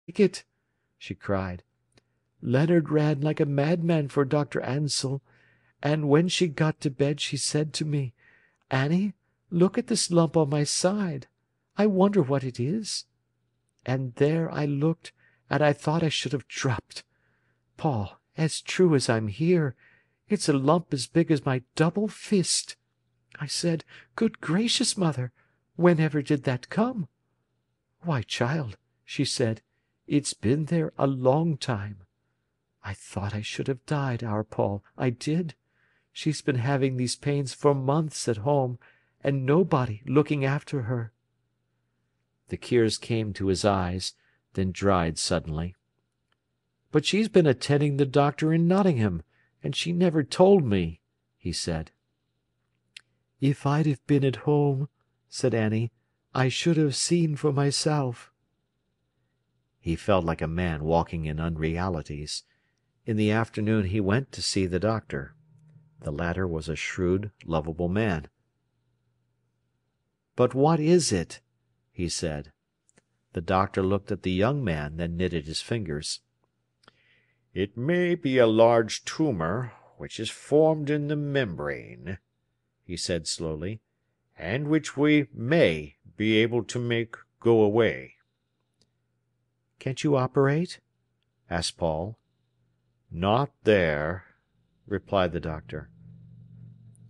it," she cried. "Leonard ran like a madman for Dr. Ansell, and when she got to bed she said to me, 'Annie, look at this lump on my side. I wonder what it is.' And there I looked, and I thought I should have dropped. Paul, as true as I'm here, it's a lump as big as my double fist. I said, 'Good gracious, mother, whenever did that come?' 'Why, child,' she said, 'it's been there a long time.' I thought I should have died, our Paul, I did. She's been having these pains for months at home, and nobody looking after her." The tears came to his eyes, then dried suddenly. "But she's been attending the doctor in Nottingham, and she never told me," he said. "If I'd have been at home," said Annie, "I should have seen for myself." He felt like a man walking in unrealities. In the afternoon he went to see the doctor. The latter was a shrewd, lovable man. "But what is it?" he said. The doctor looked at the young man, then knitted his fingers. "It may be a large tumour which is formed in the membrane," he said slowly, "and which we may be able to make go away." "Can't you operate?" asked Paul. "Not there," replied the doctor.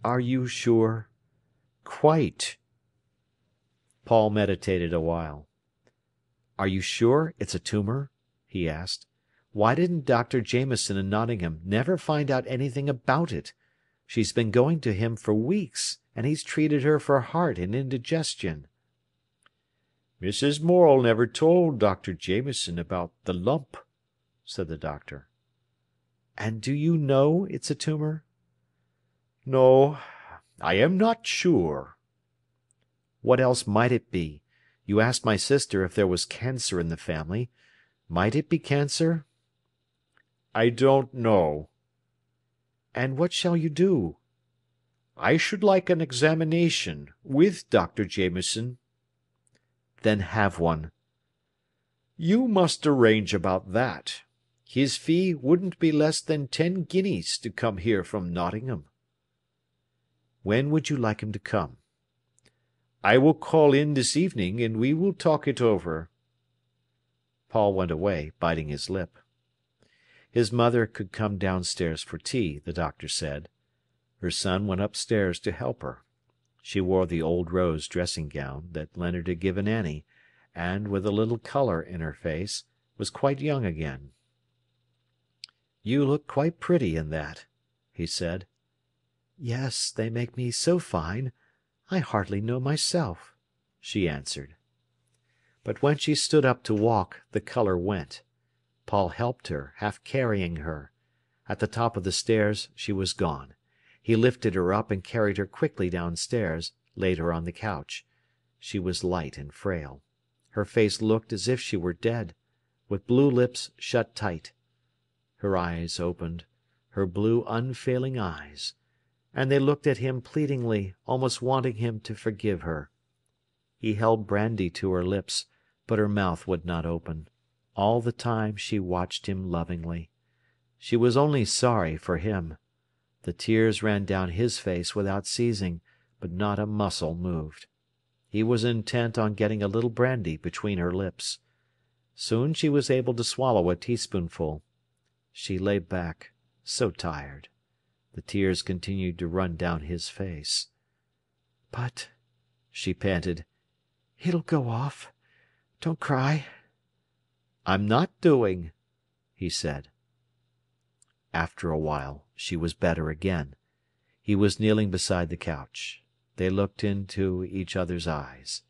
"Are you sure?" "Quite." Paul meditated a while. "Are you sure it's a tumour?" he asked. "Why didn't Dr. Jameson in Nottingham never find out anything about it? She's been going to him for weeks, and he's treated her for heart and indigestion." "Mrs. Morel never told Dr. Jameson about the lump," said the doctor. "And do you know it's a tumour?" "No, I am not sure." "What else might it be? You asked my sister if there was cancer in the family. Might it be cancer?" "I don't know." "And what shall you do?" "I should like an examination, with Dr. Jameson." "Then have one." "You must arrange about that. His fee wouldn't be less than 10 guineas to come here from Nottingham." "When would you like him to come?" "I will call in this evening, and we will talk it over." Paul went away, biting his lip. His mother could come downstairs for tea, the doctor said. Her son went upstairs to help her. She wore the old rose dressing-gown that Leonard had given Annie, and, with a little colour in her face, was quite young again. "You look quite pretty in that," he said. "Yes, they make me so fine, I hardly know myself," she answered. But when she stood up to walk, the colour went. Paul helped her, half carrying her. At the top of the stairs she was gone. He lifted her up and carried her quickly downstairs, laid her on the couch. She was light and frail. Her face looked as if she were dead, with blue lips shut tight. Her eyes opened, her blue unfailing eyes, and they looked at him pleadingly, almost wanting him to forgive her. He held brandy to her lips, but her mouth would not open. All the time she watched him lovingly. She was only sorry for him. The tears ran down his face without ceasing, but not a muscle moved. He was intent on getting a little brandy between her lips. Soon she was able to swallow a teaspoonful. She lay back, so tired. The tears continued to run down his face. "But," she panted, "it'll go off. Don't cry." "I'm not doing," he said. After a while she was better again. He was kneeling beside the couch. They looked into each other's eyes.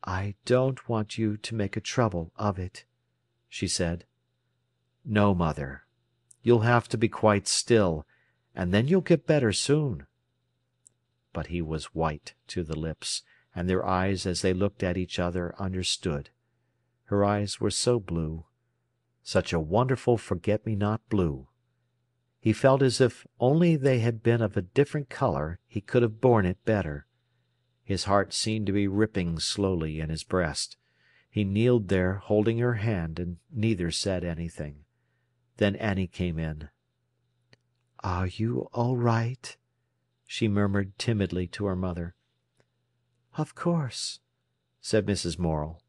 "I don't want you to make a trouble of it," she said. "No, mother. You'll have to be quite still, and then you'll get better soon." But he was white to the lips, and their eyes as they looked at each other understood. Her eyes were so blue. Such a wonderful forget-me-not blue. He felt as if only they had been of a different colour he could have borne it better. His heart seemed to be ripping slowly in his breast. He kneeled there, holding her hand, and neither said anything. Then Annie came in. "Are you all right?" she murmured timidly to her mother. "Of course," said Mrs. Morel.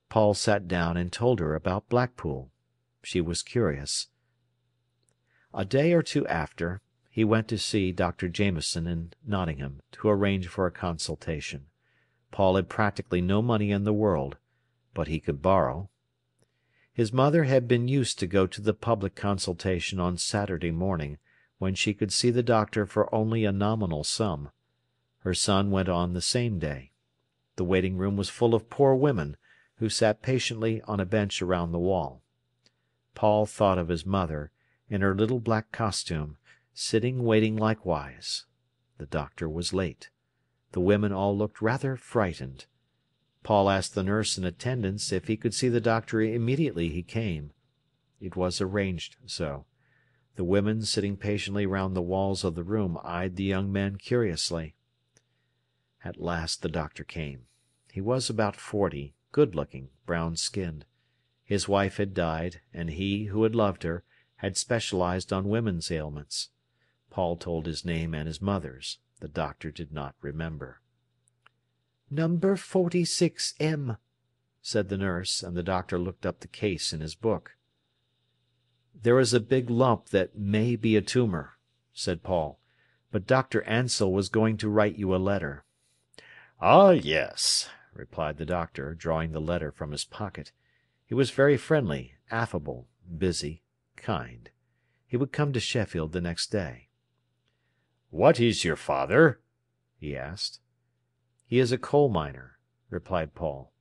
Paul sat down and told her about Blackpool. She was curious. A day or two after, he went to see Dr. Jameson in Nottingham, to arrange for a consultation. Paul had practically no money in the world, but he could borrow. His mother had been used to go to the public consultation on Saturday morning, when she could see the doctor for only a nominal sum. Her son went on the same day. The waiting-room was full of poor women, who sat patiently on a bench around the wall. Paul thought of his mother, in her little black costume, sitting waiting likewise. The doctor was late. The women all looked rather frightened. Paul asked the nurse in attendance if he could see the doctor immediately he came. It was arranged so. The women sitting patiently round the walls of the room eyed the young men curiously. At last the doctor came. He was about 40, good-looking, brown-skinned. His wife had died, and he, who had loved her, had specialised on women's ailments. Paul told his name and his mother's. The doctor did not remember. "Number 46M," said the nurse, and the doctor looked up the case in his book. "There is a big lump that may be a tumour," said Paul, "but Dr. Ansell was going to write you a letter." "Ah, yes," replied the doctor, drawing the letter from his pocket. He was very friendly, affable, busy, kind. He would come to Sheffield the next day. "What is your father?" he asked. "He is a coal miner," replied Paul.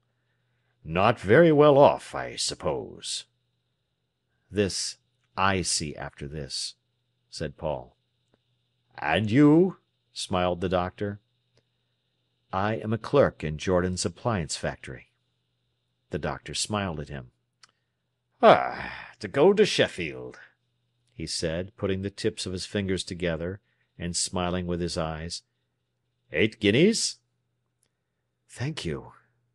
"Not very well off, I suppose." "This I see after this," said Paul. "And you?" smiled the doctor. "I am a clerk in Jordan's appliance factory." The doctor smiled at him. "Ah, to go to Sheffield," he said, putting the tips of his fingers together and smiling with his eyes. 8 guineas?" "Thank you,"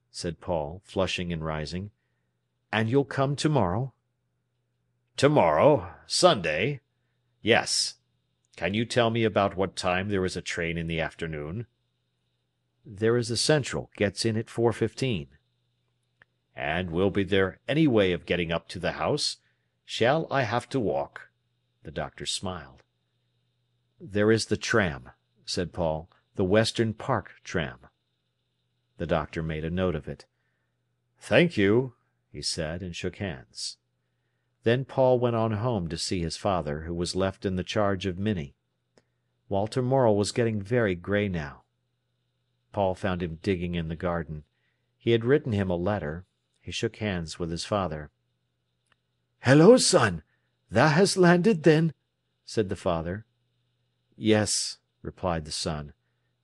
said Paul, flushing and rising. "And you'll come to-morrow?" "To-morrow? Sunday? Yes. Can you tell me about what time there is a train in the afternoon?" "There is a Central, gets in at 4:15. "And will be there any way of getting up to the house? Shall I have to walk?" The doctor smiled. "There is the tram," said Paul, "the Western Park tram." The doctor made a note of it. "Thank you," he said, and shook hands. Then Paul went on home to see his father, who was left in the charge of Minnie. Walter Morel was getting very grey now. Paul found him digging in the garden. He had written him a letter. He shook hands with his father. "Hello, son! Thou hast landed, then?" said the father. "Yes," replied the son,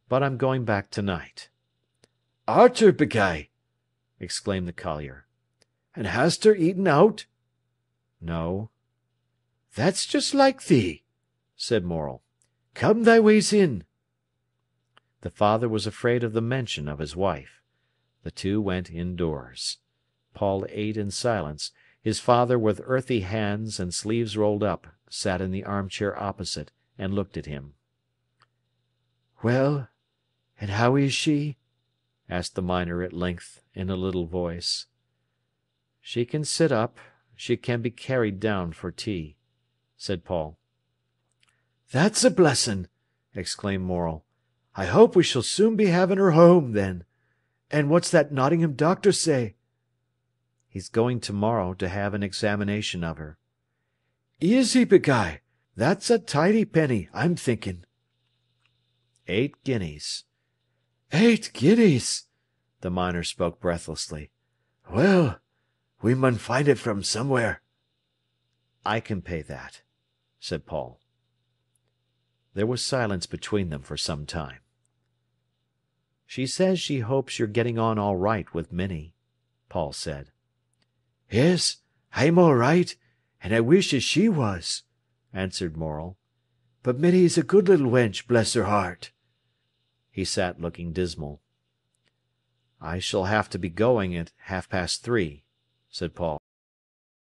"but I'm going back to-night." "Arter, beguy!" exclaimed the collier. "And hast her eaten out?" "No." "That's just like thee," said Morel. "Come thy ways in." The father was afraid of the mention of his wife. The two went indoors. Paul ate in silence. His father, with earthy hands and sleeves rolled up, sat in the armchair opposite, and looked at him. "Well, and how is she?" asked the miner at length, in a little voice. "She can sit up. She can be carried down for tea," said Paul. "That's a blessin'!" exclaimed Morel. "I hope we shall soon be having her home, then. And what's that Nottingham doctor say?" "He's going to-morrow to have an examination of her." "Is he, beguy? That's a tidy penny, I'm thinking." 8 guineas. 8 guineas! The miner spoke breathlessly. "Well, we mun find it from somewhere." "I can pay that," said Paul. There was silence between them for some time. "She says she hopes you're getting on all right with Minnie," Paul said. "Yes, I'm all right, and I wish as she was," answered Morel. "But Minnie's a good little wench, bless her heart." He sat looking dismal. "I shall have to be going at half past 3," said Paul.